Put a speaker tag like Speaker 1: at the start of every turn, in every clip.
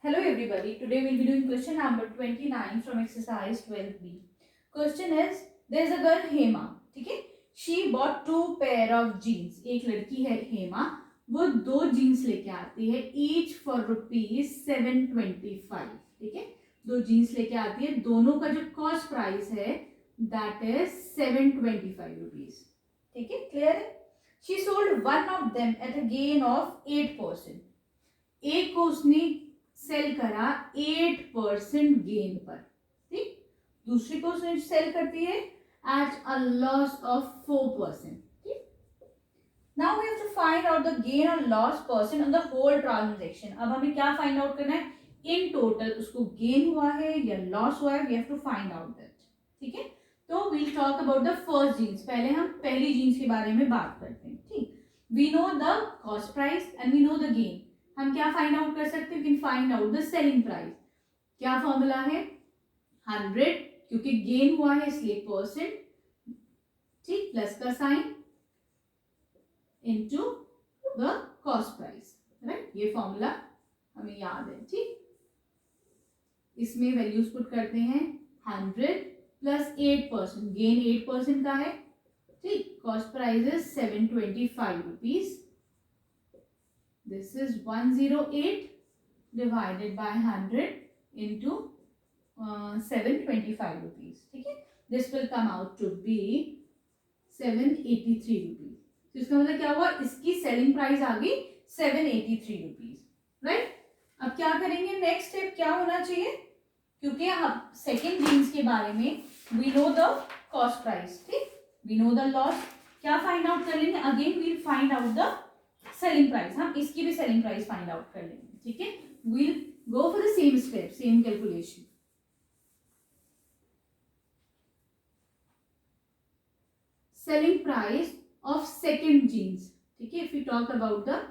Speaker 1: Hello everybody, today we will be doing question number 29 from exercise 12b. Question is, there is a girl Hema, ठीक है? She bought 2 pair of jeans. एक लड़की है हेमा, वो 2 jeans लेके आती है, each for rupees 725, ठीक है? 2 जीन्स लेके आती है, दोनों का जो कॉस्ट प्राइस है that is 725 rupees, ठीक है? क्लियर है? She sold one of them at a gain of 8%. एक को उसने सेल करा 8% गेन पर, ठीक? दूसरी को उसने सेल करती है एट अ लॉस ऑफ 4%, ठीक? Now we have to find out the gain और loss percent on the whole transaction. अब हमें क्या फाइंड आउट करना है? इन टोटल उसको गेन हुआ है या लॉस हुआ है, we have to find out that, ठीक है? तो we'll talk about the first jeans. पहले हम पहली जीन्स के बारे में बात करते हैं, ठीक? We know the cost price and we know the gain. हम क्या फाइंड आउट कर सकते हैं? Can find out the selling price. क्या फॉर्मूला है? 100, क्योंकि गेन हुआ है इसलिए परसेंट, ठीक, प्लस का sign into the cost price, right? ये फॉर्मूला हमें याद है, ठीक? इसमें वैल्यूज पुट करते हैं 100 प्लस 8%, गेन 8% का है, ठीक? Cost price is 725 rupees. This is 108 divided by 100 into 725 rupees. ठीक है? This will come out to be 783 rupees. तो इसका मतलब क्या हुआ? इसकी सेलिंग प्राइस आ गई 783 rupees, राइट? अब क्या करेंगे? नेक्स्ट स्टेप क्या होना चाहिए? क्योंकि हम सेकेंड जीन्स के बारे में we know the cost price, ठीक? We know the loss. क्या फाइंड आउट कर लेंगे? Again we'll find out the selling price. हम इसकी भी सेलिंग प्राइस फाइंड आउट कर लेंगे, ठीक है? We'll go for the same step, same calculation. Selling price of second jeans, ठीक है? If you talk about the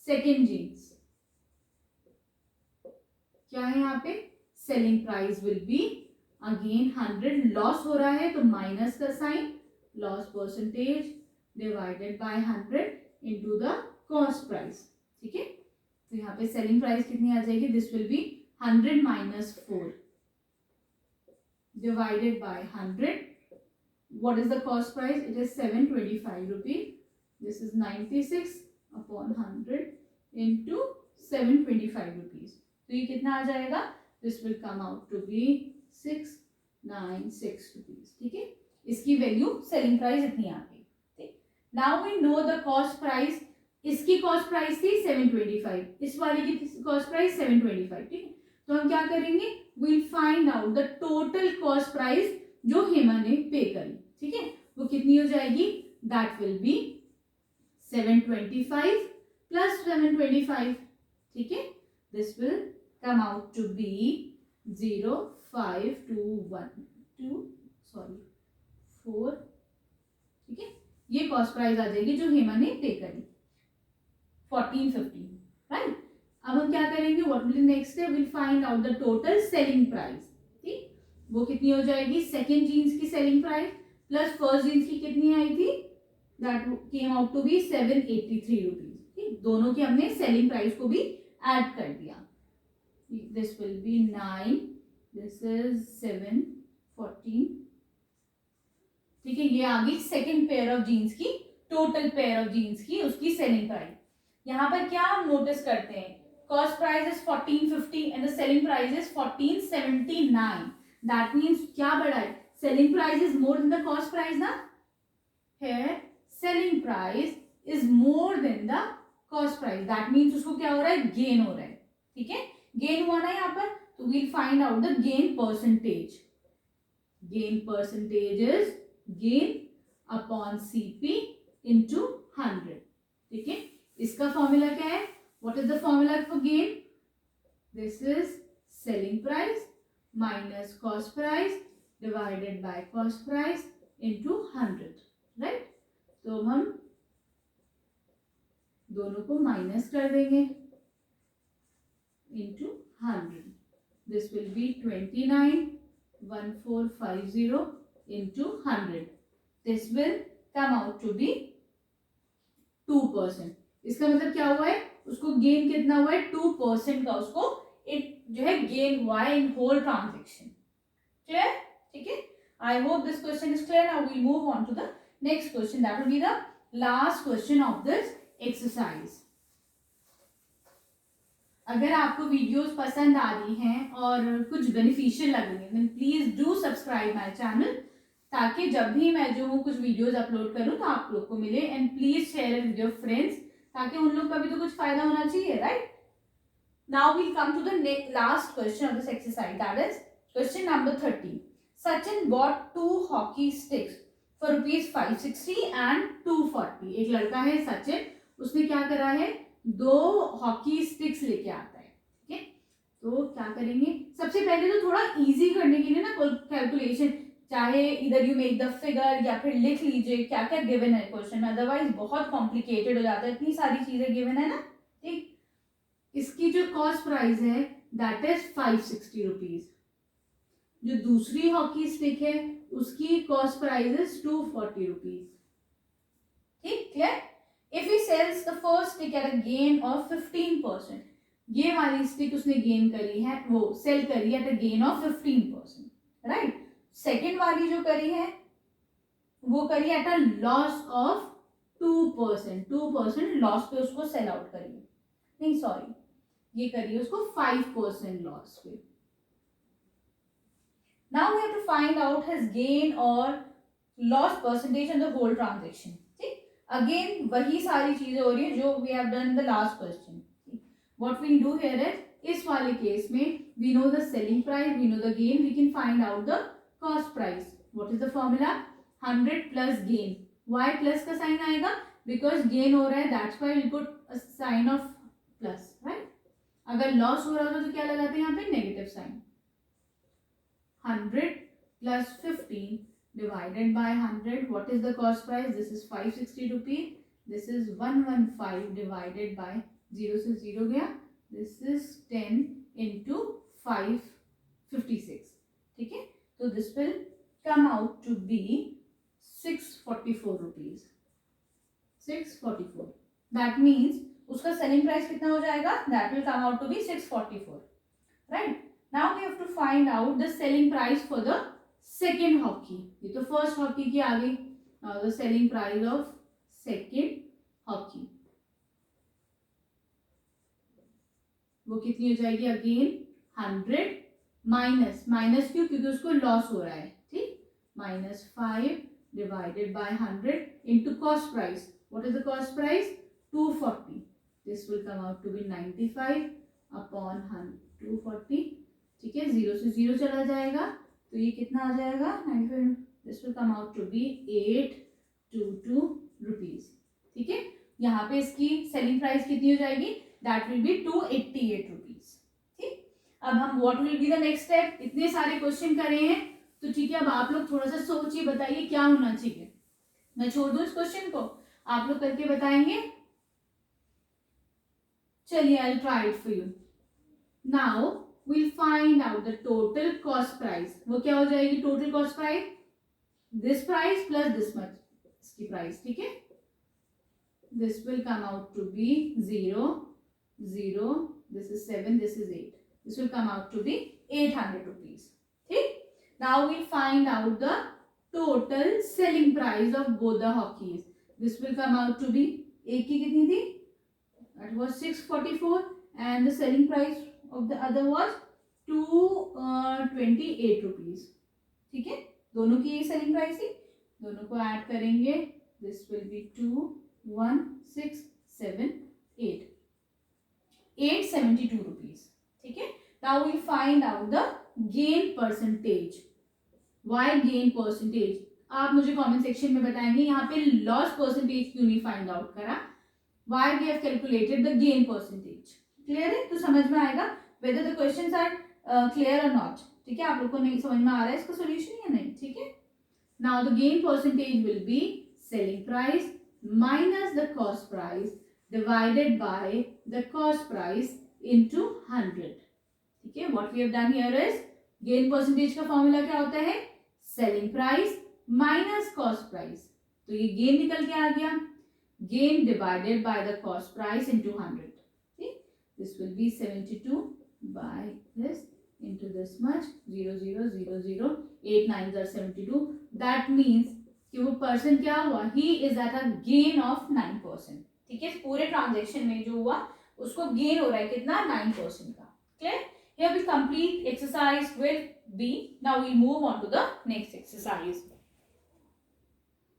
Speaker 1: second jeans, क्या है यहाँ पे? Selling price will be again 100. Loss हो रहा है तो माइनस का sign, loss percentage divided by 100 into the cost price, ठीक है? तो यहाँ पे सेलिंग प्राइस कितनी आ जाएगी? This will be 100 minus 4 divided by 100. What is the cost price? It is 725 rupees. This is 96 upon 100 into 725 rupees. तो ये कितना आ जाएगा? This will come out to be 696 rupees, ठीक है? इसकी वैल्यू सेलिंग प्राइस इतनी आ गई, ठीक? Now we know the cost price. इसकी कॉस्ट प्राइस थी 725, इस वाले की कॉस्ट प्राइस 725, ठीक है? तो हम क्या करेंगे? Will find out the total cost price जो हेमा ने पे करी, ठीक है? वो कितनी हो जाएगी? दैट विल बी 725 प्लस 725, ठीक है? This will come out to be 4, ठीक है? ये कॉस्ट प्राइस आ जाएगी जो हेमा ने पे करी 1450, राइट? अब हम क्या करेंगे? What will next step? Will find out the total selling price, ठीक? वो कितनी हो जाएगी? सेकेंड जीन्स की selling price plus first jeans की कितनी आई थी? That came out to be 783 rupees, ठीक? दोनों की हमने सेलिंग प्राइस को भी ऐड कर दिया. This will B 9, this is 7, 14, ठीक है? ये आ गई सेकेंड पेयर ऑफ जीन्स की, टोटल पेयर ऑफ जीन्स की उसकी सेलिंग प्राइस. यहाँ पर क्या हम नोटिस करते हैं? Cost price is 1450 and the selling price is 1479. That means क्या बढ़ा है? Selling price is more than the cost price ना. Here selling price is more than the cost price. That means उसको क्या हो रहा है? गेन हो रहा है, ठीक है? गेन हुआ ना यहाँ पर, तो we'll find out the gain percentage. Gain percentage is gain upon CP into 100, ठीक है? इसका फॉर्मूला क्या है? What is the formula for gain? This is selling price minus cost price divided by cost price into 100, right? तो हम दोनों को माइनस कर देंगे into 100. This will be 291450 into 100. This will come out to be 2%. इसका मतलब क्या हुआ है? उसको गेन कितना हुआ है? 2% का उसको इट जो है gain why in whole transaction. Clear? ठीक है, I hope this question is clear. Now we move on to the next question, that will be the last question of this exercise. अगर आपको वीडियोस पसंद आ रही हैं और कुछ बेनिफिशियल लग रही है, then please do subscribe my channel, ताकि जब भी मैं जो हूँ कुछ वीडियोस अपलोड करूँ तो आप लोग को मिले। And please share it with your friends, ताकि उन लोग का भी तो कुछ फायदा होना चाहिए, right? Now we'll come to the last question of this exercise, that is question number 13। Sachin bought 2 hockey sticks for ₹560 and 240। एक लड़का है सचिन, उसने क्या करा है, 2 हॉकी स्टिक्स लेके आता है। ठीक है, तो क्या करेंगे, सबसे पहले तो थोड़ा इजी करने के लिए ना कैलकुलेशन, चाहे इधर यू मेक द फिगर या फिर लिख लीजिए क्या क्या गिवन है क्वेश्चन में, अदरवाइज बहुत कॉम्प्लिकेटेड हो जाता है, इतनी सारी चीजें गिवन है ना। ठीक, इसकी जो कॉस्ट प्राइस है दैट इज 560 रुपीज। जो दूसरी हॉकी स्टिक है उसकी कॉस्ट प्राइस इज 240 रुपीज। ठीक, clear? If he sells the first stick at a gain of 15%, ये वाली स्टिक उसने गेन करी है, वो सेल करी है at a gain of 15%, right? Second वाली जो करी है वो करी at a loss of 2%, 2% loss पे उसको सेल आउट करी है, नहीं सॉरी, ये करी है उसको 5% लॉस पे। Now we have to find out his gain और loss percentage on the whole transaction. Again वही सारी चीजें हो रही है जो we have done in the last question. What we do here is, इस वाले केस में we know the selling price, we know the gain, we can find out the cost price. What is the formula? 100 plus gain, why plus का sign आएगा because gain हो रहा है, that's why we put a sign of plus, right? अगर loss हो रहा होता तो क्या लगाते हैं यहाँ पे, negative sign. 100 plus 15 divided by 100, what is the cost price? This is 560 rupees. This is 115 divided by 0 से 0 गया, this is 10 into 556. ठीक है, तो this will come out to be 644 rupees. 644. That means उसका सेलिंग प्राइस कितना हो जाएगा? That will come out to be 644, right? Now we have to find out the selling price for the second hockey. ये तो first hockey की आ गई। Now the selling price of second hockey, वो कितनी हो जाएगी? अगेन 100 माइनस, माइनस क्यों? क्योंकि उसको लॉस हो रहा है। ठीक, -5 divided by 100 into cost price. What is the cost price? 240. This will come out to be 95 upon 240. ठीक है, 0 से 0 चला जाएगा तो ये कितना आ जाएगा? 95. This will come out to be 822 rupees. ठीक है, यहाँ पे इसकी सेलिंग प्राइस कितनी हो जाएगी? That will B 288 rupees. ठीक, अब हम what will be the next step? इतने सारे क्वेश्चन करे हैं तो ठीक है, अब आप लोग थोड़ा सा सोचिए, बताइए क्या होना चाहिए। मैं छोड़ दूं इस क्वेश्चन को, आप लोग करके बताएंगे? चलिए, I will try it for you. Now we'll find out the total cost price. वो क्या हो जाएगी total cost price? This price plus this much इसकी price, ठीक है? This will come out to be 0, 0, this is 7, this is 8. This will come out to be 800 rupees. ठीक? Now we'll find out the total selling price of both the hockeys. This will come out to be, एक की कितनी थी? That was 644 and the selling price of the other was 228 rupees. ठीक है, दोनों की ये सेलिंग प्राइस थी, दोनों को ऐड करेंगे, दिस विल बी 2 1 6 7 8 872 रुपीज। ठीक है, now we find out the gain percentage. Why gain percentage? आप मुझे कमेंट सेक्शन में बताएंगे यहाँ पे लॉस परसेंटेज क्यों नहीं फाइंड आउट करा। Why we have calculated the gain percentage. Clear है? तो समझ में आएगा whether the questions are clear or not. ठीक है, आप लोग को नहीं समझ में आ रहा है इसका सॉल्यूशन या नहीं? ठीक है, now the gain percentage will be selling price minus the cost price divided by the cost price into 100. ठीक है, what we have done here is gain percentage का फॉर्मूला क्या होता है? selling price minus cost price. तो ये gain निकल के आ गया, gain divided by the cost price into 100. ठीक, this will be 72 by by this into this much 0 0 0 0 8 9s are 72. That means कि वो पर्सन क्या हुआ, he is at a gain of 9%. ठीक है, पूरे ट्रांजेक्शन में जो हुआ उसको गेन हो रहा है कितना, 9% का. Clear? Here we complete exercise with B. Now we move on to the next exercise.